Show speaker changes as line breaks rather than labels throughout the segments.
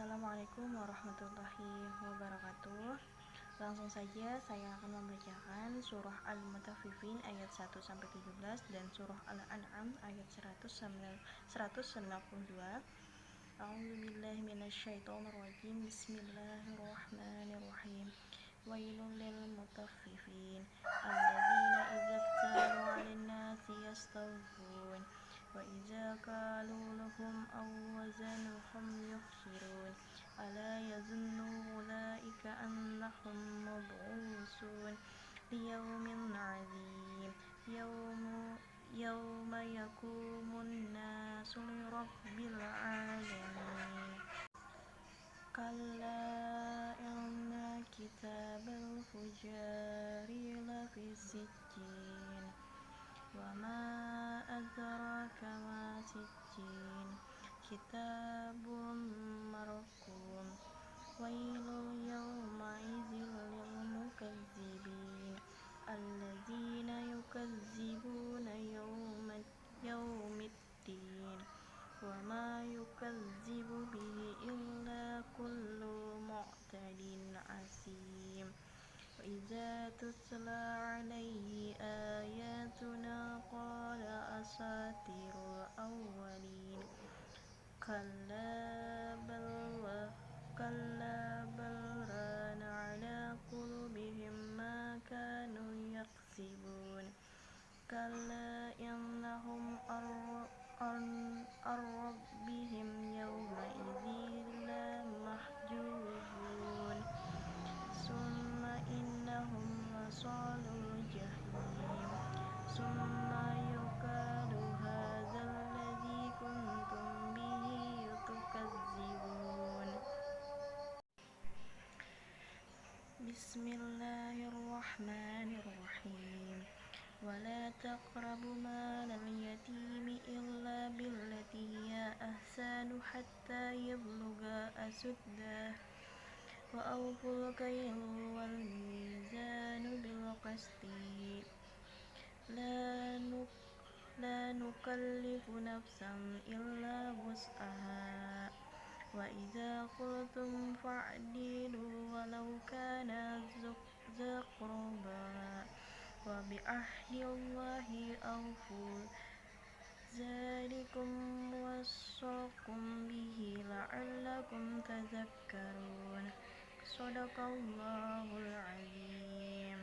Assalamualaikum warahmatullahi wabarakatuh. Langsung saja saya akan membacakan surah Al-Mutaffifin ayat 1-17 dan surah Al-An'am ayat 192. A'udzubillahi minasyaitonirrajim. Bismillahirrahmanirrahim. Wailul lil mutaffifin alladzina idza iktalu 'alan nasi yastawfun wa idza kalu lahum aw wazanuhum yukhsirun ala yazunnu ulaika annahum mab'usun liyawmin 'adzim yawma yaqumun nasu lirabbil 'alamin. Kalla inna kitabal fujari lafi sijjin wa ma adraka ma sijjin kitabun marqum wailul yawma idzil lil mukazzibin alladzina yukazzibuna yawmiddin wa ma yukazzibu bihi illa kullu mu'tadin asim. Wa idza tutla 'alaihi ayatuna qala asatirul awwalin kalla bal rana 'ala qulubihim ma kanu yaksibun. Kalla innahum ar-rabbihim yawma idzin la mahjubun. Summa innahum lasalul jahim. Summa yuqalu hadzal ladzi kuntum bihi tukadzibun. Bismillahirrahmanirrahim. Wala taqrabu malal yatimi illa billati hiya ahsanu hatta yablugha asuddah wa awful kayla wal mizana bil qisti la nukallifu nafsan illa wus'aha wa idza qultum fa'dilu walau kana dza qurba wa bi ahdillahi awfu dzalikum wassaqum bihi la'allakum tadhakkarun. Shadaqallahul azim.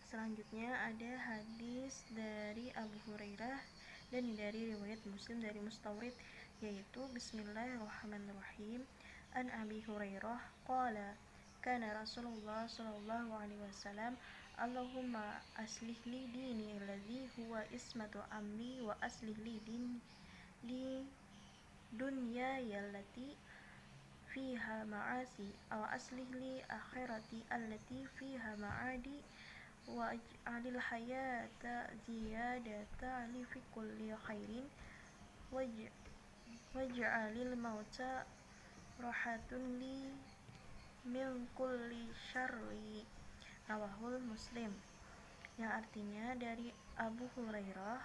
Selanjutnya ada hadis dari Abu Hurairah dan dari riwayat Muslim dari Mustawrid, yaitu Bismillahirrahmanirrahim. An Abi Hurairah qala kana Rasulullah sallallahu alaihi wasallam Allahumma aslih li dini alladhi huwa ismatu amri wa aslih li dunyaya allati fiha ma'asi aw aslih li akhirati allati fiha ma'adi wa aj'alil hayata ziyadata li fi kulli khairin waj'alil mauta rahatun li min kulli syarri. Rawahul Muslim. Yang artinya dari Abu Hurairah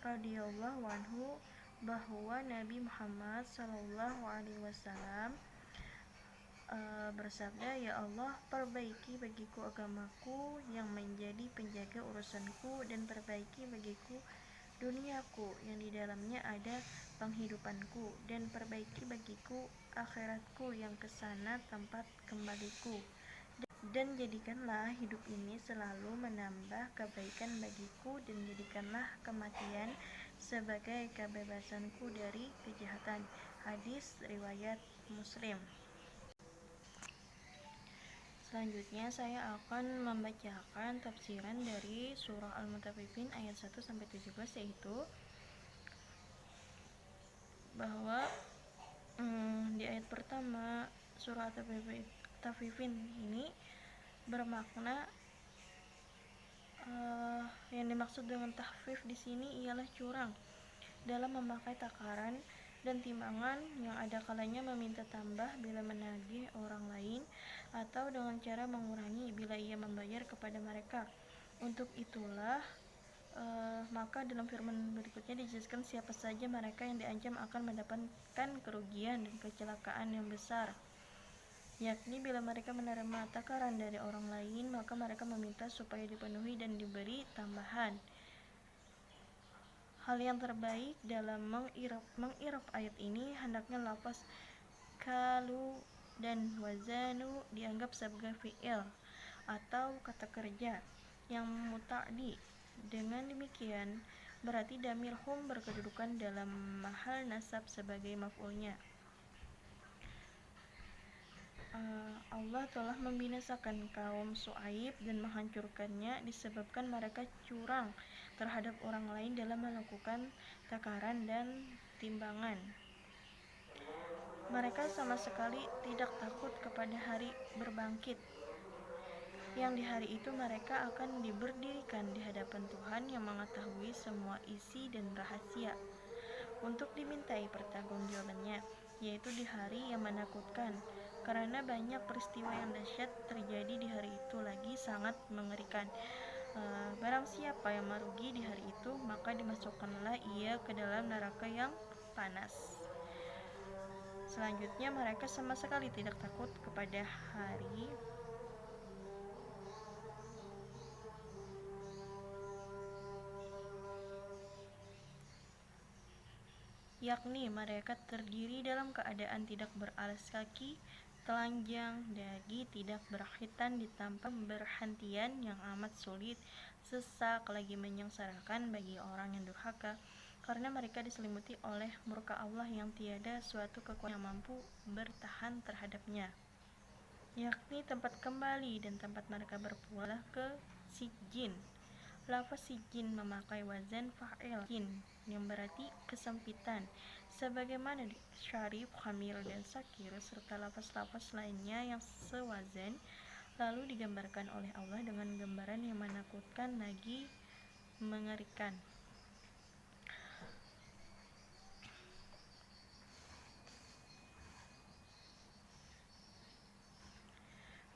radhiyallahu anhu bahwa Nabi Muhammad sallallahu alaihi wasallam bersabda, ya Allah, perbaiki bagiku agamaku yang menjadi penjaga urusanku, dan perbaiki bagiku duniaku yang di dalamnya ada penghidupanku, dan perbaiki bagiku akhiratku yang kesana tempat kembaliku, dan jadikanlah hidup ini selalu menambah kebaikan bagiku, dan jadikanlah kematian sebagai kebebasanku dari kejahatan. Hadis riwayat Muslim. Selanjutnya saya akan membacakan tafsiran dari surah Al-Mutaffifin ayat 1-17, yaitu bahwa di ayat pertama surah Al-Mutaffifin ini bermakna yang dimaksud dengan tahfif di sini ialah curang dalam memakai takaran dan timbangan, yang ada kalanya meminta tambah bila menagih orang lain, atau dengan cara mengurangi bila ia membayar kepada mereka. Untuk itulah Maka dalam firman berikutnya dijelaskan siapa saja mereka yang diancam akan mendapatkan kerugian dan kecelakaan yang besar, yakni bila mereka menerima takaran dari orang lain, maka mereka meminta supaya dipenuhi dan diberi tambahan. Hal yang terbaik dalam mengirab ayat ini hendaknya lafaz kalu dan wazanu dianggap sebagai fi'il atau kata kerja yang muta'di. Dengan demikian, berarti damir hum berkedudukan dalam mahal nasab sebagai maf'ulnya. Allah telah membinasakan kaum Syuaib dan menghancurkannya disebabkan mereka curang terhadap orang lain dalam melakukan takaran dan timbangan. Mereka sama sekali tidak takut kepada hari berbangkit, yang di hari itu mereka akan diberdirikan di hadapan Tuhan yang mengetahui semua isi dan rahasia untuk dimintai pertanggungjawabannya, yaitu di hari yang menakutkan, karena banyak peristiwa yang dahsyat terjadi di hari itu lagi sangat mengerikan. Barang siapa yang merugi di hari itu, maka dimasukkanlah ia ke dalam neraka yang panas. Selanjutnya, mereka sama sekali tidak takut kepada hari yakni mereka terdiri dalam keadaan tidak beralas kaki, telanjang, dagi, tidak berkhitan ditampak berhentian yang amat sulit, sesak, lagi menyengsarakan bagi orang yang durhaka, karena mereka diselimuti oleh murka Allah yang tiada suatu kekuatan yang mampu bertahan terhadapnya, yakni tempat kembali dan tempat mereka berpulang ke Sijjin. Lafaz sijin memakai wazan fa'il yang berarti kesempitan, sebagaimana di syarif, khamir, dan sakir, serta lafaz-lafaz lainnya yang sewazan, lalu digambarkan oleh Allah dengan gambaran yang menakutkan lagi mengerikan.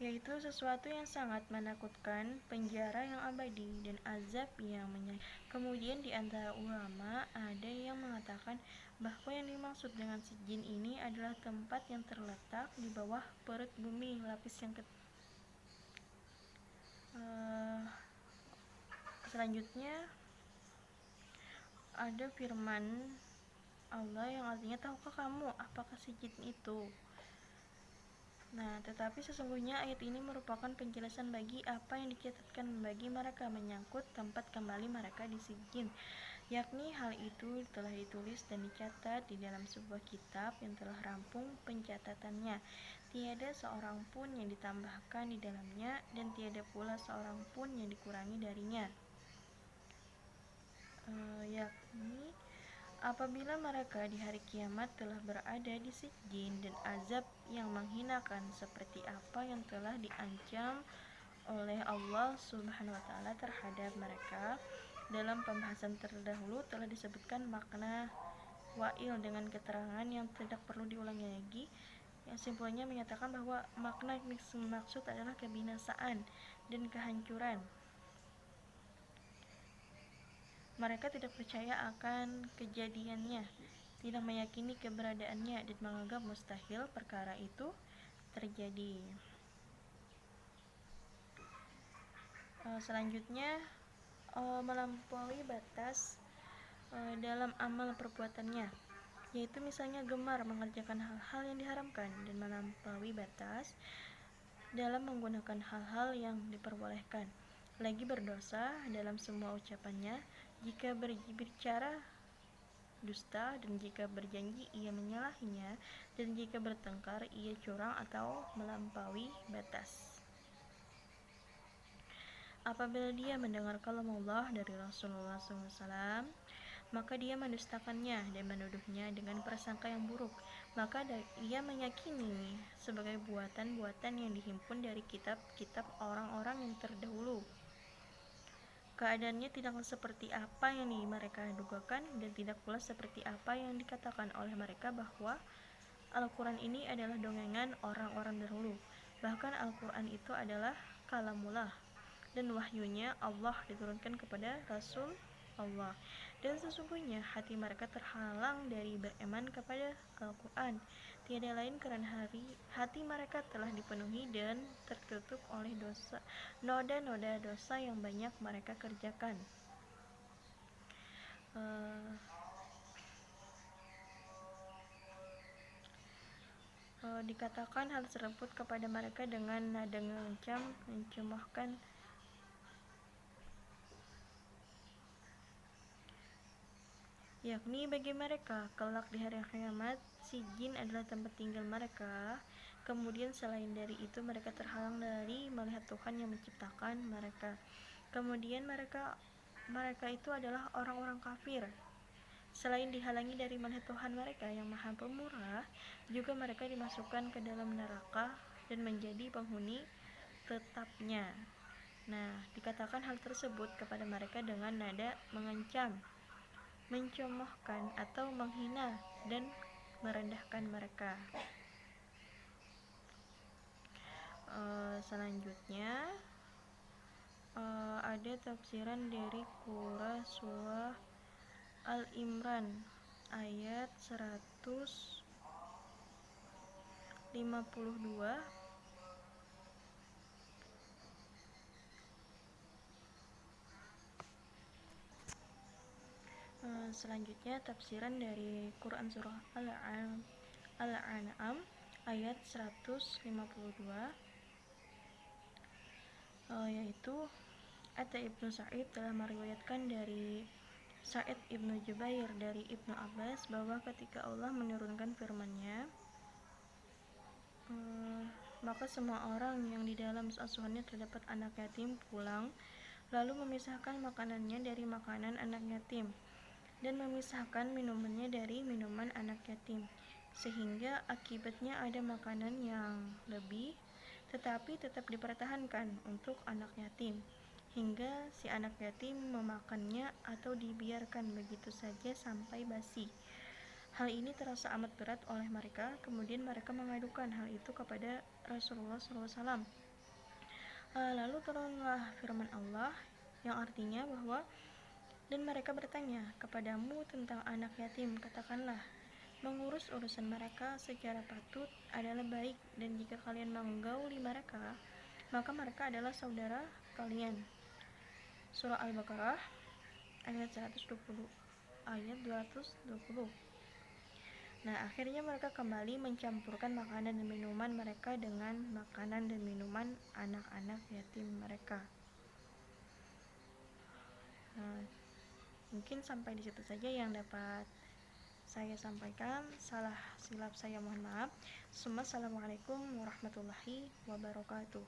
Yaitu sesuatu yang sangat menakutkan, penjara yang abadi, dan azab yang menyakitkan. Kemudian di antara ulama ada yang mengatakan bahwa yang dimaksud dengan sijin ini adalah tempat yang terletak di bawah perut bumi, lapis yang selanjutnya ada firman Allah yang artinya, tahukah kamu apakah sijin itu? Nah, tetapi sesungguhnya ayat ini merupakan penjelasan bagi apa yang dicatatkan bagi mereka menyangkut tempat kembali mereka di Sijjin, yakni hal itu telah ditulis dan dicatat di dalam sebuah kitab yang telah rampung pencatatannya. Tiada seorang pun yang ditambahkan di dalamnya dan tiada pula seorang pun yang dikurangi darinya. Yakni apabila mereka di hari kiamat telah berada di Sijjin dan azab yang menghinakan seperti apa yang telah diancam oleh Allah Subhanahu wa taala terhadap mereka. Dalam pembahasan terdahulu telah disebutkan makna wa'il dengan keterangan yang tidak perlu diulangi lagi, yang simpelnya menyatakan bahwa makna maksud adalah kebinasaan dan kehancuran. Mereka tidak percaya akan kejadiannya, tidak meyakini keberadaannya, dan menganggap mustahil perkara itu terjadi. Selanjutnya, melampaui batas dalam amal perbuatannya, yaitu misalnya gemar mengerjakan hal-hal yang diharamkan dan melampaui batas dalam menggunakan hal-hal yang diperbolehkan, lagi berdosa dalam semua ucapannya, jika berbicara dusta, dan jika berjanji ia menyalahinya, dan jika bertengkar ia curang atau melampaui batas. Apabila dia mendengar kalam Allah dari Rasulullah SAW, maka dia mendustakannya dan menuduhnya dengan prasangka yang buruk. Maka dia meyakini sebagai buatan-buatan yang dihimpun dari kitab-kitab orang-orang yang terdahulu. Keadaannya tidaklah seperti apa yang mereka dugakan, dan tidak pula seperti apa yang dikatakan oleh mereka bahwa Al-Quran ini adalah dongengan orang-orang dahulu. Bahkan Al-Quran itu adalah kalamullah, dan wahyunya Allah diturunkan kepada Rasul Allah, dan sesungguhnya hati mereka terhalang dari beriman kepada Al-Quran. Tiada lain karena hati mereka telah dipenuhi dan tertutup oleh noda-noda dosa yang banyak mereka kerjakan. Dikatakan hal tersebut kepada mereka dengan nada mengancam, mencemoohkan, yakni bagi mereka kelak di hari kiamat sijin adalah tempat tinggal mereka. Kemudian selain dari itu mereka terhalang dari melihat Tuhan yang menciptakan mereka. Kemudian mereka itu adalah orang-orang kafir. Selain dihalangi dari melihat Tuhan mereka yang Maha Pemurah, juga mereka dimasukkan ke dalam neraka dan menjadi penghuni tetapnya. Nah, dikatakan hal tersebut kepada mereka dengan nada mengancam, mencemoohkan atau menghina dan merendahkan mereka. Selanjutnya ada tafsiran dari surah Al-Imran ayat 152. Selanjutnya tafsiran dari Quran surah Al-An'am ayat 152, yaitu Atta Ibnu Sa'id telah meriwayatkan dari Sa'id Ibnu Jubair dari Ibnu Abbas bahwa ketika Allah menurunkan firman-Nya, maka semua orang yang di dalam asuhannya terdapat anak yatim pulang, lalu memisahkan makanannya dari makanan anak yatim dan memisahkan minumannya dari minuman anak yatim, sehingga akibatnya ada makanan yang lebih tetapi tetap dipertahankan untuk anak yatim, hingga si anak yatim memakannya atau dibiarkan begitu saja sampai basi. Hal ini terasa amat berat oleh mereka. Kemudian mereka mengadukan hal itu kepada Rasulullah SAW. Lalu turunlah firman Allah yang artinya bahwa, dan mereka bertanya kepadamu tentang anak yatim, katakanlah, mengurus urusan mereka secara patut adalah baik, dan jika kalian menggauli mereka, maka mereka adalah saudara kalian. Surah Al-Baqarah ayat 120 ayat 220. Nah, akhirnya mereka kembali mencampurkan makanan dan minuman mereka dengan makanan dan minuman anak-anak yatim mereka. Mungkin sampai di situ saja yang dapat saya sampaikan. Salah silap saya mohon maaf. Assalamualaikum warahmatullahi wabarakatuh.